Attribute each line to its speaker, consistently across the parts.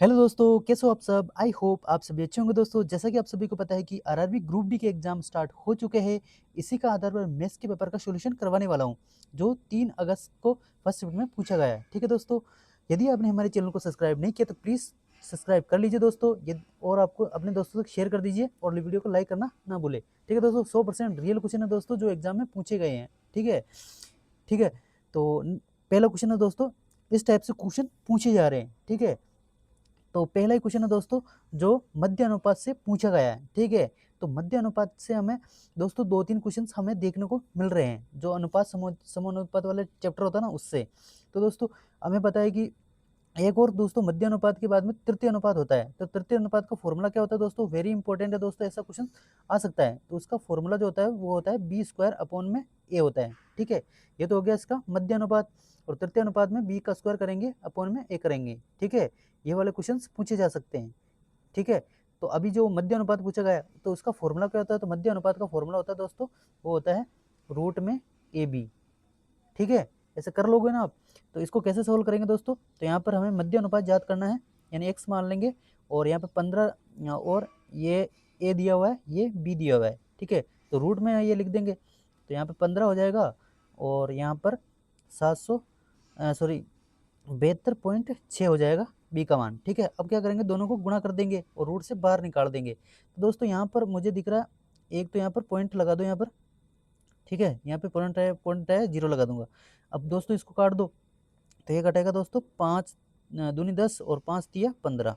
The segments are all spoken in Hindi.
Speaker 1: हेलो दोस्तों, कैसे हो आप सब? आई होप आप सभी अच्छे होंगे दोस्तों। जैसा कि आप सभी को पता है कि आरआरबी ग्रुप डी के एग्जाम स्टार्ट हो चुके हैं। इसी का आधार पर मैथ्स के पेपर का सॉल्यूशन करवाने वाला हूं, जो 3 अगस्त को फर्स्ट शिफ्ट में पूछा गया है। ठीक है दोस्तों, यदि आपने हमारे चैनल को सब्सक्राइब नहीं किया तो प्लीज़ सब्सक्राइब कर लीजिए दोस्तों। और आपको अपने दोस्तों तक शेयर कर दीजिए और वीडियो को लाइक करना ना भूले। ठीक है दोस्तों, 100% रियल क्वेश्चन है दोस्तों जो एग्जाम में पूछे गए हैं। ठीक है, ठीक है। तो पहला क्वेश्चन है दोस्तों, इस टाइप से क्वेश्चन पूछे जा रहे हैं। ठीक है, तो पहला ही क्वेश्चन है दोस्तों जो मध्य अनुपात से पूछा गया है। ठीक है, तो मध्य अनुपात से हमें दोस्तों 2-3 क्वेश्चंस हमें देखने को मिल रहे हैं, जो अनुपात समानुपात वाले चैप्टर होता है ना उससे। तो दोस्तों हमें पता है कि एक और दोस्तों मध्य अनुपात के बाद में तृतीय अनुपात होता है। तो तृतीय अनुपात का फॉर्मूला क्या होता है दोस्तों? वेरी इंपॉर्टेंट है दोस्तों, ऐसा क्वेश्चन आ सकता है। तो उसका फॉर्मूला जो होता है वो होता है बी स्क्वायर अपॉन में ए होता है। ठीक है, ये तो हो गया इसका मध्य अनुपात। और तृतीय अनुपात में बी का स्क्वायर करेंगे अपॉन में ए करेंगे। ठीक है, ये वाले क्वेश्चन पूछे जा सकते हैं। ठीक है, तो अभी जो मध्य अनुपात पूछा गया है तो उसका फॉर्मूला क्या होता है? तो मध्य अनुपात का फॉर्मूला होता है दोस्तों, वो होता है रूट में ए बी। ठीक है, ऐसे कर लोगे ना आप। तो इसको कैसे सोल्व करेंगे दोस्तों? तो यहाँ पर हमें मध्य अनुपात याद करना है, यानी एक्स मान लेंगे और यहाँ पे 15 और ये ए दिया हुआ है, ये बी दिया हुआ है। ठीक है, तो रूट में ये लिख देंगे, तो यहाँ पे 15 हो जाएगा और यहाँ पर 700 सॉरी 72.6 हो जाएगा बी का मान। ठीक है, अब क्या करेंगे, दोनों को गुणा कर देंगे और रूट से बाहर निकाल देंगे। तो दोस्तों यहाँ पर मुझे दिख रहा है, एक तो यहाँ पर पॉइंट लगा दो यहाँ पर। ठीक है, यहाँ पे पॉइंट है, जीरो लगा दूंगा। अब दोस्तों इसको काट दो, तो ये कटेगा दोस्तों 5 दूनी 10 और 5 तिया 15।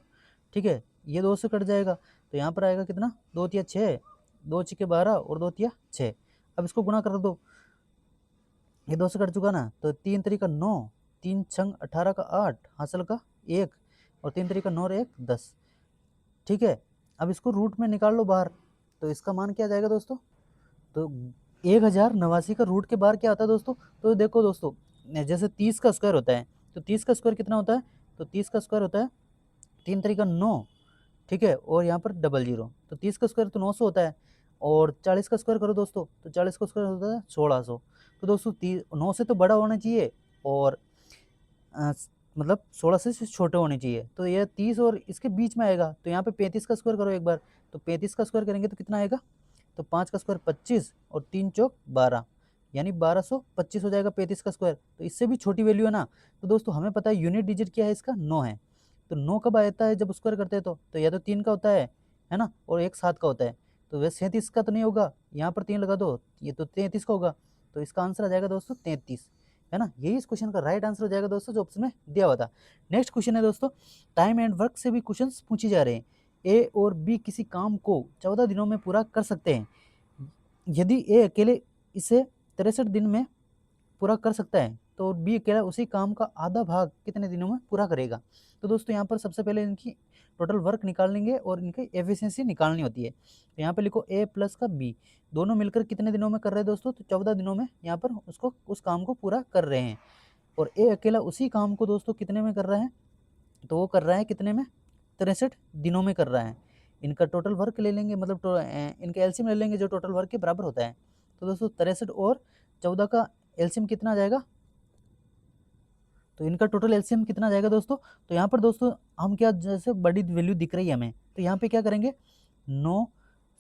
Speaker 1: ठीक है, ये 2 से कट जाएगा, तो यहाँ पर आएगा कितना, 2 तिया 6, 2 छिके 12 और 2 तिया 6। अब इसको गुणा कर दो, ये 2 से कट चुका ना, तो 3 तरीका 9, 3 छंग 18 का 8, हासिल का 1 और 3 तरीका 9 और 1 10। ठीक है, अब इसको रूट में निकाल लो बाहर, तो इसका मान क्या जाएगा दोस्तों? तो 1089 का रूट के बाहर क्या आता है दोस्तों? तो देखो दोस्तों, जैसे 30 का स्क्वायर होता है, तो 30 का स्क्वायर कितना होता है? तो 30 का स्क्वायर होता है 3 तरीका 9। ठीक है, और यहाँ पर डबल जीरो, तो 30 का स्क्वायर तो 900 होता है। और 40 का स्क्वायर करो दोस्तों, तो 40 का स्क्वायर होता है 1600। तो दोस्तों 9 से तो बड़ा होना चाहिए और मतलब 16 से छोटे होने चाहिए। तो ये 30 और इसके बीच में आएगा, तो यहाँ पे 35 का स्क्वायर करो एक बार। तो 35 का स्क्वायर करेंगे तो कितना आएगा? तो 5 का स्क्वायर 25 और 3 चौक 12, यानी 1225 हो जाएगा 35 का स्क्वायर। तो इससे भी छोटी वैल्यू है ना। तो दोस्तों हमें पता है यूनिट डिजिट क्या है इसका, 9 है। तो 9 कब आता है जब स्क्वायर करते हैं? तो या तो 3 का होता है ना, और एक 7 का होता है। तो वह 37 का तो नहीं होगा, यहाँ पर 3 लगा दो, ये तो 33 का होगा। तो इसका आंसर आ जाएगा दोस्तों 33, है ना। यही इस क्वेश्चन का राइट आंसर हो जाएगा दोस्तों, जो ऑप्शन में दिया हुआ था। नेक्स्ट क्वेश्चन है दोस्तों, टाइम एंड वर्क से भी क्वेश्चन पूछे जा रहे हैं। ए और बी किसी काम को 14 दिनों में पूरा कर सकते हैं। यदि ए अकेले इसे 63 दिन में पूरा कर सकता है, तो बी अकेला उसी काम का आधा भाग कितने दिनों में पूरा करेगा? तो दोस्तों यहाँ पर सबसे पहले इनकी टोटल वर्क निकाल लेंगे और इनकी एफिशिएंसी निकालनी होती है। तो यहाँ पे लिखो ए प्लस का बी, दोनों मिलकर कितने दिनों में कर रहे हैं दोस्तों? तो 14 दिनों में यहाँ पर उसको उस काम को पूरा कर रहे हैं। और ए अकेला उसी काम को दोस्तों कितने में कर रहा है? तो वो कर रहा है कितने में? 63 दिनों में कर रहा है। इनका टोटल वर्क ले लेंगे, मतलब इनके एलसीएम ले लेंगे जो टोटल वर्क के बराबर होता है। तो दोस्तों 63 और 14 का एलसीएम कितना आ जाएगा? तो इनका टोटल एलसीएम कितना आ जाएगा दोस्तों? तो यहाँ पर दोस्तों हम क्या, जैसे बड़ी वैल्यू दिख रही है हमें, तो यहाँ पे क्या करेंगे, 9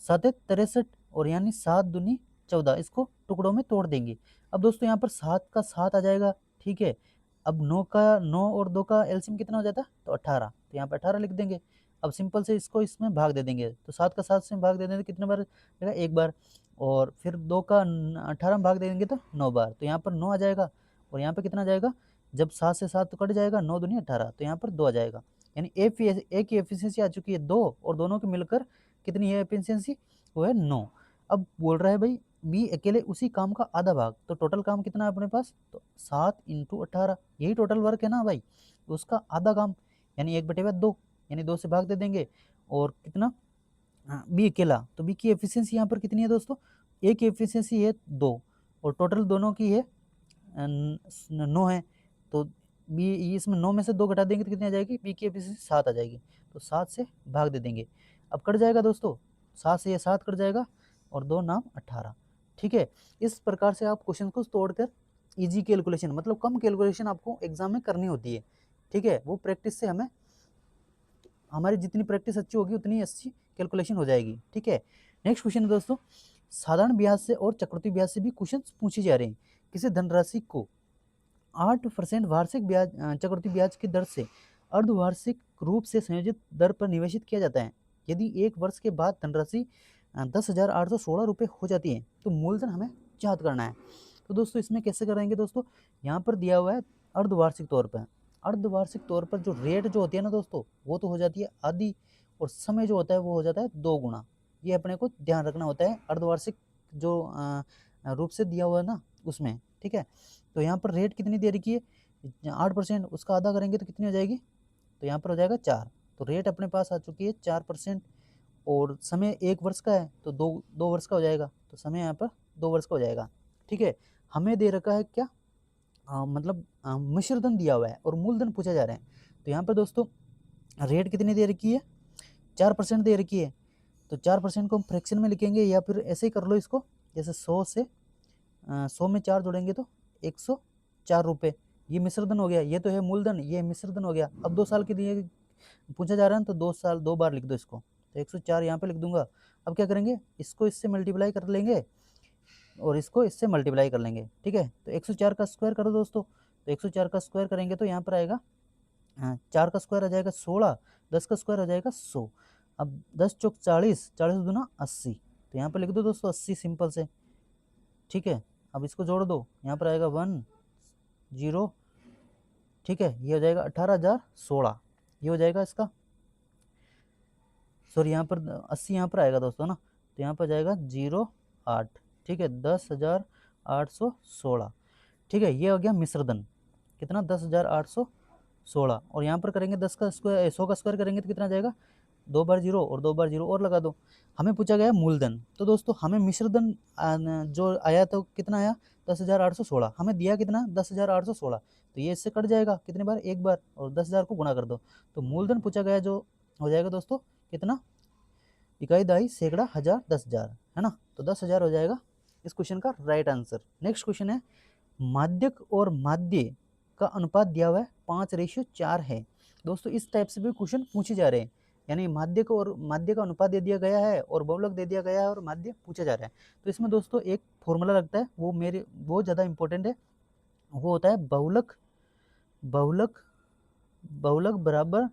Speaker 1: 7 63 और यानी 7 दूनी 14, इसको टुकड़ों में तोड़ देंगे। अब दोस्तों यहाँ पर 7 का 7 आ जाएगा। ठीक है, अब 9 और 2 का एलसीएम कितना हो जाता है? तो 18, तो यहाँ पे 18 लिख देंगे। अब सिंपल से इसको इसमें भाग दे देंगे, तो 7 का 7 से भाग दे देंगे कितने बार जाएगा? एक बार। और फिर 2 का 18 में भाग दे देंगे तो 9 बार, तो यहाँ पर 9 आ जाएगा। और यहाँ पे कितना आ जाएगा? जब 7 से 7 तो कट जाएगा, 9 दूनी 18, तो यहाँ पर 2 आ जाएगा। यानी ए की एफिशिएंसी आ चुकी है 2, और दोनों की मिलकर कितनी है एफिशिएंसी? वो है 9। अब बोल रहा है भाई बी अकेले उसी काम का आधा भाग, तो टोटल काम कितना है अपने पास? तो 7 इंटू 18, यही टोटल वर्क है ना भाई। तो उसका आधा काम यानी 1/2, यानी 2 से भाग दे देंगे। और कितना? बी अकेला, तो बी की एफिशिएंसी यहाँ पर कितनी है दोस्तों? ए की एफिशिएंसी है 2 और टोटल दोनों की है 9 है। तो बी, इसमें 9 में से 2 घटा देंगे तो कितनी आ जाएगी? बी की एफिशिएंसी 7 आ जाएगी। तो 7 से भाग दे देंगे। अब कट जाएगा दोस्तों, 7 से ये 7 कट जाएगा और 2 नाम 18। ठीक है, इस प्रकार से आप क्वेश्चन को तोड़कर इजी कैलकुलेशन, मतलब कम कैलकुलेशन आपको एग्जाम में करनी होती है। ठीक है, वो प्रैक्टिस से हमें हमारी जितनी प्रैक्टिस अच्छी होगी उतनी अच्छी कैलकुलेशन हो जाएगी। ठीक है, नेक्स्ट क्वेश्चन है दोस्तों, साधारण ब्याज से और चक्रवृद्धि ब्याज से भी क्वेश्चन पूछे जा रहे हैं। किसी धनराशि को 8% वार्षिक ब्याज चक्रवृद्धि ब्याज की दर से अर्धवार्षिक रूप से संयोजित दर पर निवेशित किया जाता है। यदि 1 वर्ष के बाद धनराशि 10,816 रुपये हो जाती है तो मूलधन हमें ज्ञात करना है। तो दोस्तों इसमें कैसे करेंगे दोस्तों, यहाँ पर दिया हुआ है अर्धवार्षिक तौर पर। अर्धवार्षिक तौर पर जो रेट जो होती है ना दोस्तों, वो तो हो जाती है आधी, और समय जो होता है वो हो जाता है 2 गुना। ये अपने को ध्यान रखना होता है अर्धवार्षिक जो रूप से दिया हुआ है ना उसमें। ठीक है, तो यहाँ पर रेट कितनी दे रखी है, 8%, उसका आधा करेंगे तो कितनी हो जाएगी, तो यहाँ पर हो जाएगा 4। तो रेट अपने पास आ चुकी है 4%, और समय 1 वर्ष का है तो 2 वर्ष का हो जाएगा, तो समय यहाँ पर 2 वर्ष का हो जाएगा। ठीक है, हमें दे रखा है क्या, मतलब मिश्र धन दिया हुआ है और मूलधन पूछा जा रहा है। तो यहाँ पर दोस्तों रेट कितनी दे रखी है, 4% दे रखी है। तो 4% को हम फ्रैक्शन में लिखेंगे, या फिर ऐसे ही कर लो इसको, जैसे 100 से 100 में 4 जोड़ेंगे तो 104 रुपये। ये मिश्रधन हो गया, ये तो है मूलधन, ये मिश्रधन हो गया। अब 2 साल के लिए पूछा जा रहा है तो 2 साल 2 बार लिख दो इसको, तो 104 यहाँ पे लिख दूंगा। अब क्या करेंगे, इसको इससे मल्टीप्लाई कर लेंगे और इसको इससे मल्टीप्लाई कर लेंगे। ठीक है, तो 104 का स्क्वायर करो दोस्तों, तो 104 का स्क्वायर करेंगे तो यहाँ पर आएगा 4 का स्क्वायर आ जाएगा 16, 10 का स्क्वायर आ जाएगा 100। अब 10 चौक 40, 40 दूना 80, तो यहाँ पर लिख दो दोस्तों 80 सिंपल से। ठीक है, अब इसको जोड़ दो, यहाँ पर आएगा 1 0। ठीक है, ये हो जाएगा 18,016, ये हो जाएगा इसका, सॉरी यहाँ पर 80 यहाँ पर आएगा दोस्तों ना, तो यहाँ पर जाएगा 08। ठीक है, 10,816। ठीक है, ये हो गया मिश्रधन, कितना 10,816। और यहाँ पर करेंगे 10 का स्क्वायर 100 का स्क्वायर करेंगे तो कितना जाएगा, 2 बार 0 और 2 बार 0 और लगा दो। हमें पूछा गया मूलधन, तो दोस्तों हमें मिश्रधन जो आया तो कितना आया 10,816, हमें दिया कितना 10,816, तो ये इससे कट जाएगा कितने बार, 1 बार, और 10,000 को गुणा कर दो। तो मूलधन पूछा गया जो हो जाएगा दोस्तों कितना, इकाई दहाई सैकड़ा हजार 10,000, है ना, तो 10,000 हो जाएगा इस क्वेश्चन का राइट आंसर। नेक्स्ट क्वेश्चन है, माध्यक और माध्य का अनुपात दिया हुआ है 5:4 है। दोस्तों इस टाइप से भी क्वेश्चन पूछे जा रहे हैं, यानी माध्यक और माध्य का अनुपात दे दिया गया है और बहुलक दे दिया गया है और माध्य पूछा जा रहा है। तो इसमें दोस्तों एक फॉर्मूला लगता है, वो ज़्यादा इंपॉर्टेंट है, वो होता है बहुलक बहुलक बहुलक बराबर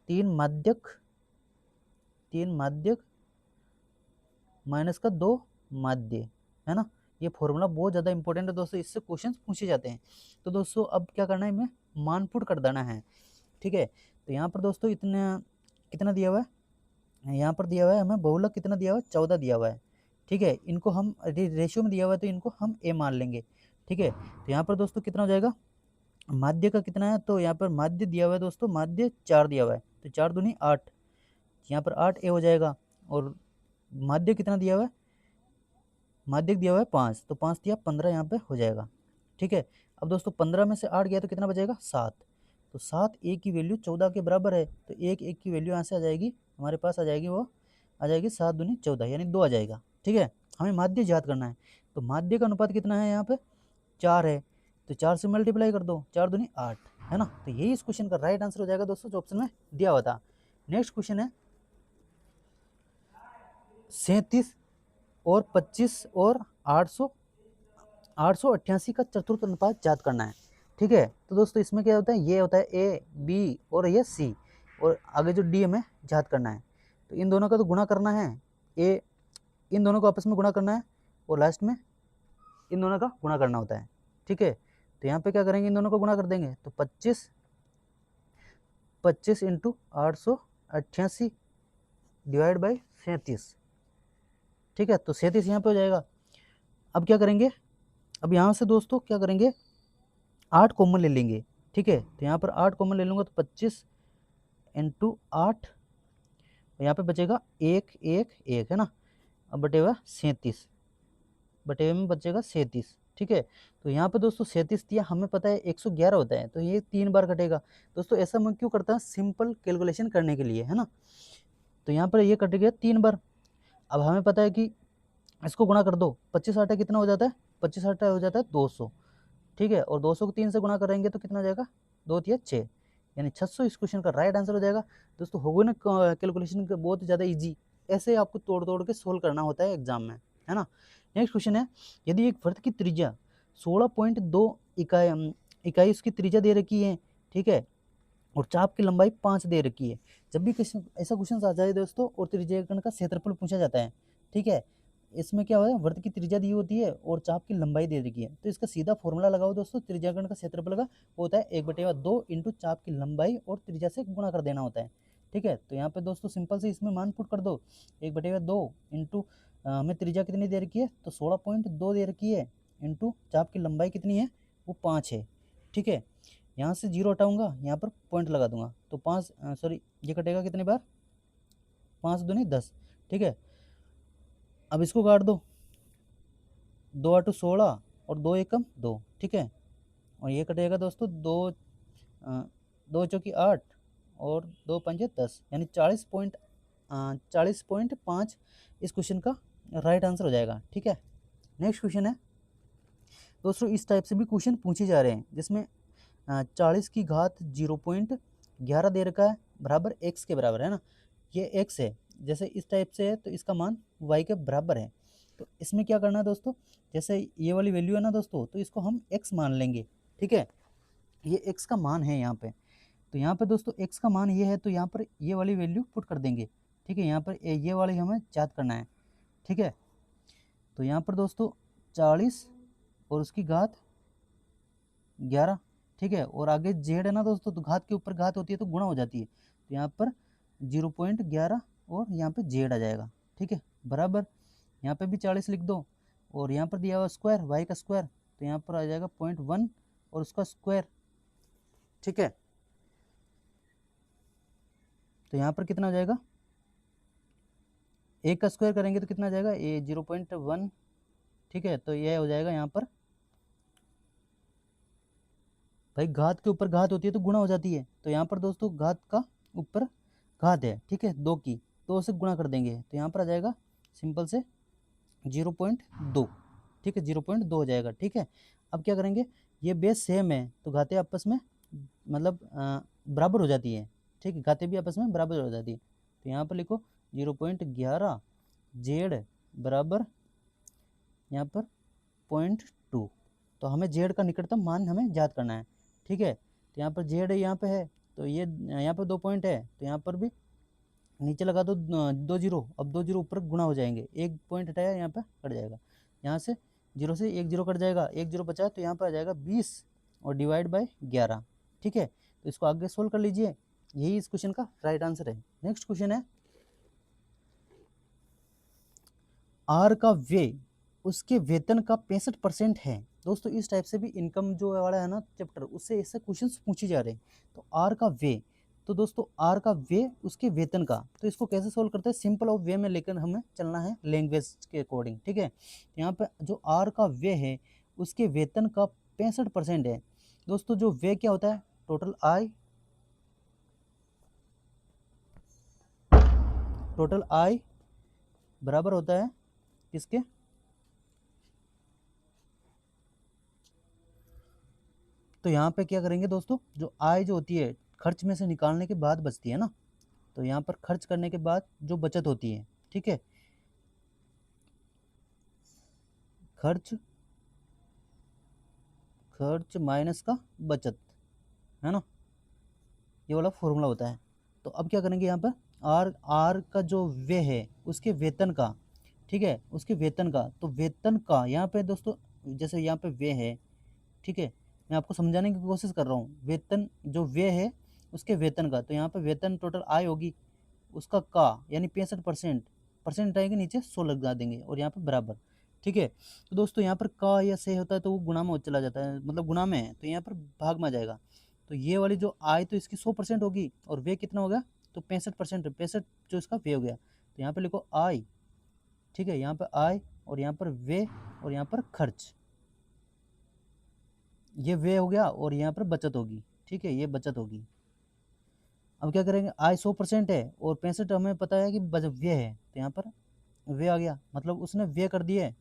Speaker 1: 3 माध्यक माइनस का 2 माध्य, है ना। ये फॉर्मूला बहुत ज़्यादा इंपॉर्टेंट है दोस्तों, इससे क्वेश्चन पूछे जाते हैं। तो दोस्तों अब क्या करना है, हमें मानपुट कर देना है। ठीक है, तो यहाँ पर दोस्तों इतना कितना दिया हुआ है, यहाँ पर दिया हुआ है हमें बहुलक कितना दिया हुआ है, 14 दिया हुआ है। ठीक है, इनको हम रेशियो में दिया हुआ है तो इनको हम ए मान लेंगे। ठीक है, तो यहाँ पर दोस्तों कितना हो जाएगा, माध्य का कितना है, तो यहाँ पर माध्य दिया हुआ है दोस्तों, माध्य 4 दिया हुआ है, तो 4 दूनी 8, यहाँ पर 8 ए हो जाएगा। और माध्य कितना दिया हुआ है, माध्यक दिया हुआ है 5, तो 5 दिया 15 यहाँ पे हो जाएगा। ठीक है, अब दोस्तों 15 में से 8 गया तो कितना बचेगा, 7, तो 7 ए की वैल्यू 14 के बराबर है, तो एक की वैल्यू यहाँ से आ जाएगी, हमारे पास आ जाएगी, वो आ जाएगी 7 दूनी 14, यानी 2 आ जाएगा। ठीक है, हमें माध्य याद करना है, तो माध्य का अनुपात कितना है, यहाँ पे 4 है, तो 4 से मल्टीप्लाई कर दो, 4 दूनी 8, है ना। तो यही इस क्वेश्चन का राइट आंसर हो जाएगा दोस्तों, जो ऑप्शन में दिया हुआ था। नेक्स्ट क्वेश्चन है 37 और 25 और 888 का चतुर्थ अनुपात ज्ञात करना है। ठीक है, तो दोस्तों इसमें क्या होता है, ये होता है ए बी और ये सी, और आगे जो डी हमें ज्ञात करना है। तो इन दोनों का तो गुणा करना है, इन दोनों को आपस में गुणा करना है, और लास्ट में इन दोनों का गुणा करना होता है। ठीक है, तो यहाँ पे क्या करेंगे, इन दोनों को गुणा कर देंगे, तो 25 इंटू 888 डिवाइड बाई 37। ठीक है, तो 37 यहाँ पे हो जाएगा। अब क्या करेंगे, अब यहाँ से दोस्तों क्या करेंगे, 8 कॉमन ले लेंगे। ठीक है, तो यहाँ पर 8 कॉमन ले लूँगा तो 25 इंटू 8, यहाँ पे बचेगा 1 1 1, है ना। अब बटे हुआ 37, बटे हुए में बचेगा 37। ठीक है, तो यहाँ पे दोस्तों 37 दिया, हमें पता है 111 होता है, तो ये 3 बार कटेगा। दोस्तों ऐसा मैं क्यों करता हूँ, सिंपल कैलकुलेशन करने के लिए, है ना। तो यहाँ पर ये कट गया 3 बार। अब हमें पता है कि इसको गुणा कर दो, 25 आटा कितना हो जाता है, 25 आटा हो जाता है 200। ठीक है, और 200 को 3 से गुणा करेंगे तो कितना हो जाएगा, 2 तिया 6, यानी 600 इस क्वेश्चन का राइट आंसर हो जाएगा। दोस्तों होगा ना कैलकुलेशन बहुत ज़्यादा ईजी, ऐसे आपको तोड़ तोड़ के सोल्व करना होता है एग्जाम में, है ना। नेक्स्ट क्वेश्चन है, यदि एक वृत्त की त्रिज्या 16.2 इकाई उसकी त्रिज्या दे रखी है, ठीक है, और चाप की लंबाई 5 दे रखी है। जब भी क्वेश्चन ऐसा क्वेश्चन आ जाए दोस्तों और त्रिज्याकर्ण का क्षेत्रफल पूछा जाता है, ठीक है, इसमें क्या होता है, वृत्त की त्रिज्या दी होती है और चाप की लंबाई दे रखी है, तो इसका सीधा फॉर्मूला लगाओ दोस्तों, त्रिज्याकर्ण का क्षेत्रफल का होता है 1/2 इंटू चाप की लंबाई और त्रिज्या से गुणा कर देना होता है, ठीक है। तो यहाँ पे दोस्तों सिंपल से इसमें मान पुट कर दो, 1/2 इंटू हमें त्रिज्या कितनी दे रखी है, तो 16.2 दे रखी है, इंटू चाप की लंबाई कितनी है, वो 5 है, ठीक है। यहाँ से 0 हटाऊंगा, यहाँ पर पॉइंट लगा दूंगा, तो 5 सॉरी ये कटेगा कितनी बार, 5 दूनी 10, ठीक है। अब इसको काट दो, 2 8 16 और 2 एकम 2, ठीक है, और ये कटेगा दोस्तों 2 चौकी 8 और 2 पंजे 10, यानी 40.5 इस क्वेश्चन का राइट आंसर हो जाएगा, ठीक है। नेक्स्ट क्वेश्चन है दोस्तों, इस टाइप से भी क्वेश्चन पूछे जा रहे हैं जिसमें 40 की घात 0.11 दे रखा है, बराबर x के बराबर है ना, ये x है, जैसे इस टाइप से है तो इसका मान y के बराबर है। तो इसमें क्या करना है दोस्तों, जैसे ये वाली वैल्यू है ना दोस्तों, तो इसको हम x मान लेंगे, ठीक है, ये x का मान है यहाँ पे। तो यहाँ पे दोस्तों x का मान ये है, तो यहाँ पर ये वाली वैल्यू पुट कर देंगे, ठीक है, यहाँ पर ये वाली हमें याद करना है, ठीक है। तो यहाँ पर दोस्तों 40 और उसकी घात 11, ठीक है, और आगे जेड है ना दोस्तों, तो घात के ऊपर घात होती है तो गुणा हो जाती है, तो यहाँ पर 0.11 और यहाँ पे जेड आ जाएगा, ठीक है, बराबर यहाँ पे भी 40 लिख दो, और यहाँ पर दिया हुआ स्क्वायर वाई का स्क्वायर, तो यहाँ पर आ जाएगा 0.1 और उसका स्क्वायर, ठीक है। तो यहाँ पर कितना हो जाएगा, एक का स्क्वायर करेंगे तो कितना आ जाएगा, ये 0.1, ठीक है, तो यह हो जाएगा यहाँ पर, भाई घात के ऊपर घात होती है तो गुणा हो जाती है, तो यहाँ पर दोस्तों घात का ऊपर घात है, ठीक है, 2 की, तो उसे गुणा कर देंगे, तो यहाँ पर आ जाएगा सिंपल से 0.2, ठीक है, 0.2 हो जाएगा, ठीक है। अब क्या करेंगे, ये बेस सेम है तो घातें आपस में मतलब बराबर हो जाती है, ठीक है, घातें भी आपस में बराबर हो जाती है, तो यहाँ पर लिखो 0.11 जेड बराबर यहाँ पर 0.2, तो हमें जेड का निकटतम मान हमें याद करना है, ठीक है। तो यहाँ पर जेड यहाँ पे है, तो ये यहाँ पर 2 पॉइंट है, तो यहाँ पर भी नीचे लगा दो 2 जीरो, अब 2 जीरो ऊपर गुणा हो जाएंगे, एक पॉइंट हटाया यहाँ पे कट जाएगा, यहाँ से 0 से 1 जीरो कट जाएगा, 1 जीरो बचा, तो यहाँ पर आ जाएगा 20 और डिवाइड बाय 11, ठीक है। तो इसको आगे सोल्व कर लीजिए, यही इस क्वेश्चन का राइट आंसर है। नेक्स्ट क्वेश्चन है, आर का व्यय उसके वेतन का 65% है। दोस्तों इस टाइप से भी इनकम जो वाला है ना चैप्टर, उससे ऐसे क्वेश्चन पूछे जा रहे हैं। तो आर का व्यय, तो दोस्तों आर का व्यय उसके वेतन का, तो इसको कैसे सोल्व करते हैं, सिंपल ऑफ वे में लेकर हमें चलना है लैंग्वेज के अकॉर्डिंग, ठीक है। यहाँ पे जो आर का व्यय है उसके वेतन का 65% है। दोस्तों जो व्यय क्या होता है, टोटल आई बराबर होता है किसके, तो यहाँ पे क्या करेंगे दोस्तों, जो आय जो होती है खर्च में से निकालने के बाद बचती है ना, तो यहाँ पर खर्च करने के बाद जो बचत होती है, ठीक है, खर्च माइनस का बचत, है ना, ये वाला फॉर्मूला होता है। तो अब क्या करेंगे, यहाँ पर आर का जो व्यय है उसके वेतन का, ठीक है, उसके वेतन का, तो वेतन का यहाँ पे दोस्तों जैसे यहाँ पे व्यय है, ठीक है, मैं आपको समझाने की कोशिश कर रहा हूँ, वेतन जो व्यय है उसके वेतन का, तो यहाँ पे वेतन टोटल आय होगी, उसका का यानी 65%, परसेंट आएगी नीचे 100 लगा देंगे और यहाँ पे बराबर, ठीक है। तो दोस्तों यहाँ पर का या से होता है तो वो गुणा में चला जाता है, मतलब गुणा में है, तो यहाँ पर भाग में आ जाएगा, तो ये वाली जो आय तो इसकी 100% होगी और वे कितना हो गया, तो 65%, 65 जो इसका वे हो गया, तो यहाँ पे लिखो आय, ठीक है, यहाँ पर आय और यहाँ पर वे और यहाँ पर खर्च, ये वे हो गया और यहाँ पर बचत होगी, ठीक है, ये बचत होगी। अब क्या करेंगे, आय 100% है और 65 हमें पता है कि व्यय है, तो यहाँ पर व्यय आ गया, मतलब उसने व्यय कर दिए,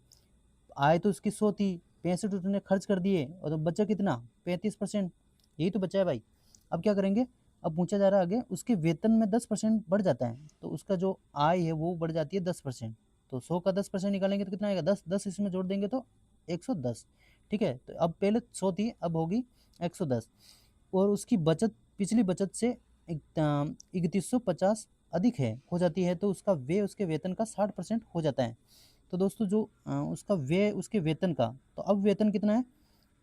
Speaker 1: आय तो उसकी 100 थी, 65 उसने खर्च कर दिए और तो बचा कितना 35%, यही तो बचा है भाई। अब क्या करेंगे, अब पूछा जा रहा है आगे, उसके वेतन में 10% बढ़ जाता है, तो उसका जो आय है वो बढ़ जाती है 10%। तो 100 का 10% निकालेंगे तो कितना आएगा, 10, 10 इसमें जोड़ देंगे तो 110। ठीक है, तो अब पहले 100 थी, अब होगी 110। और उसकी बचत पिछली बचत से 3150 अधिक है हो जाती है, तो उसका व्यय उसके वेतन का 60% हो जाता है। तो दोस्तों जो उसका व्यय उसके वेतन का, तो अब वेतन कितना है,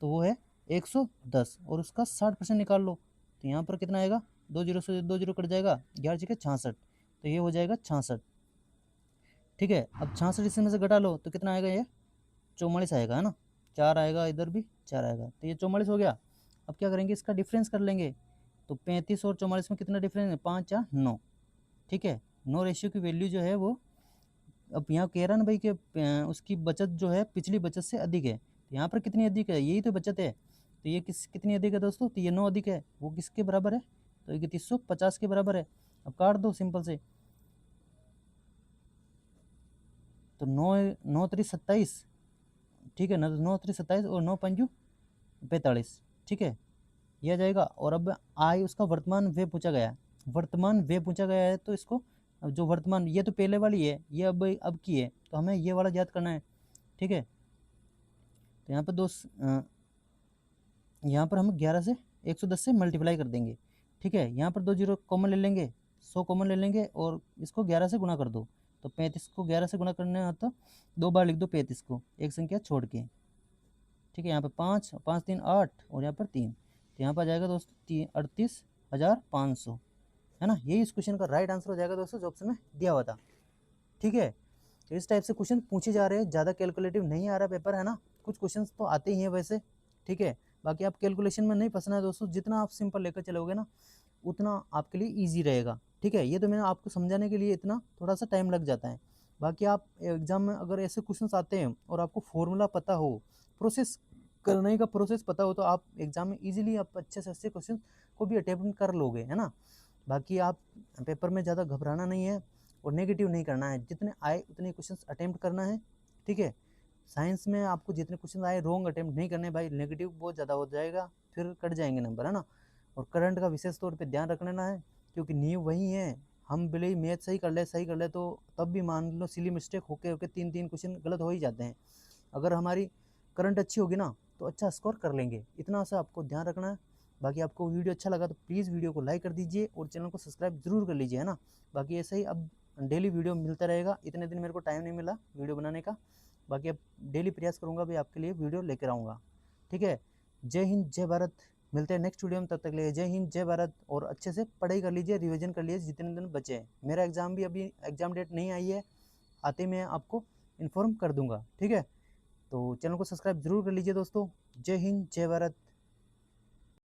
Speaker 1: तो वो है 110 और उसका 60% निकाल लो, तो यहाँ पर कितना आएगा, 2 जीरो से 2 जीरो कट जाएगा, 11 छः 66, तो ये हो जाएगा 66। ठीक है, अब 66 इसमें से घटा लो तो कितना आएगा, ये 44 आएगा, है ना, 4 आएगा, इधर भी 4 आएगा, तो ये 44 हो गया। अब क्या करेंगे, इसका डिफरेंस कर लेंगे, तो 35 और 44 में कितना डिफरेंस है, 5 या 9। ठीक है, 9 रेशियो की वैल्यू जो है वो, अब यहाँ कह रहा ना भाई कि उसकी बचत जो है पिछली बचत से अधिक है, तो यहाँ पर कितनी अधिक है, यही तो बचत है, तो ये कितनी अधिक है दोस्तों, तो ये 9 अधिक है, वो किसके बराबर है, तो 3150 के बराबर है। अब काट दो सिंपल से, तो 9 9 3 27, ठीक है ना, 9 3 27 और 9 5 45। ठीक है, यह जाएगा। और अब आय उसका वर्तमान व्यय पूछा गया है, वर्तमान व्यय पूछा गया है, तो इसको अब जो वर्तमान, ये तो पहले वाली है, ये अब की है, तो हमें ये वाला याद करना है। ठीक है, तो यहाँ पर यहाँ पर हम 11 से 110 से मल्टीप्लाई कर देंगे। ठीक है, यहाँ पर 2 जीरो कॉमन ले लेंगे, 100 कॉमन ले लेंगे और इसको 11 से गुणा कर दो, तो 35 को 11 से गुणा करने है तो 2 बार लिख दो 35 को, एक संख्या छोड़ के। ठीक है, यहाँ पर 5, 5 3 8 और यहाँ पर 3, तो यहाँ पर आ जाएगा दोस्तों 38,500, है ना, यही इस क्वेश्चन का राइट आंसर हो जाएगा दोस्तों, जो ऑप्शन में दिया हुआ था। ठीक है, तो इस टाइप से क्वेश्चन पूछे जा रहे हैं, ज़्यादा कैलकुलेटिव नहीं आ रहा पेपर, है ना, कुछ क्वेश्चन तो आते ही हैं वैसे। ठीक है, बाकी आप कैलकुलेशन में नहीं फंसना है दोस्तों, जितना आप सिंपल लेकर चलोगे ना उतना आपके लिए ईजी रहेगा। ठीक है, ये तो मैंने आपको समझाने के लिए इतना थोड़ा सा टाइम लग जाता है, बाकी आप एग्जाम में अगर ऐसे क्वेश्चन आते हैं और आपको फॉर्मूला पता हो, प्रोसेस करने का प्रोसेस पता हो, तो आप एग्जाम में ईजिली आप अच्छे से अच्छे क्वेश्चन को भी अटेम्प्ट कर लोगे, है ना। बाकी आप पेपर में ज़्यादा घबराना नहीं है और नेगेटिव नहीं करना है, जितने आए उतने क्वेश्चन अटेम्प्ट करना है। ठीक है, साइंस में आपको जितने क्वेश्चन आए रॉन्ग अटेम्प्ट नहीं करने भाई, नेगेटिव बहुत ज़्यादा हो जाएगा, फिर कट जाएंगे नंबर, है ना। और करंट का विशेष तौर पे ध्यान रख लेना है, क्योंकि नींव वही है, हम भले ही मैथ सही कर ले तो तब भी मान लो सिली मिस्टेक होके होके 3 क्वेश्चन गलत हो ही जाते हैं। अगर हमारी करंट अच्छी होगी ना तो अच्छा स्कोर कर लेंगे, इतना सा आपको ध्यान रखना है। बाकी आपको वीडियो अच्छा लगा तो प्लीज़ वीडियो को लाइक कर दीजिए और चैनल को सब्सक्राइब जरूर कर लीजिए, है ना। बाकी ऐसे ही अब डेली वीडियो मिलता रहेगा, इतने दिन मेरे को टाइम नहीं मिला वीडियो बनाने का, बाकी अब डेली प्रयास करूँगा भी आपके लिए वीडियो लेकर आऊँगा। ठीक है, जय हिंद जय भारत, मिलते हैं नेक्स्ट वीडियो में, तब तक के लिए जय हिंद जय भारत। और अच्छे से पढ़ाई कर लीजिए, रिवीजन कर लीजिए जितने दिन बचे हैं, मेरा एग्ज़ाम भी अभी एग्ज़ाम डेट नहीं आई है, आते मैं आपको इन्फॉर्म कर दूंगा। ठीक है, तो चैनल को सब्सक्राइब जरूर कर लीजिए दोस्तों। जय हिंद जय भारत।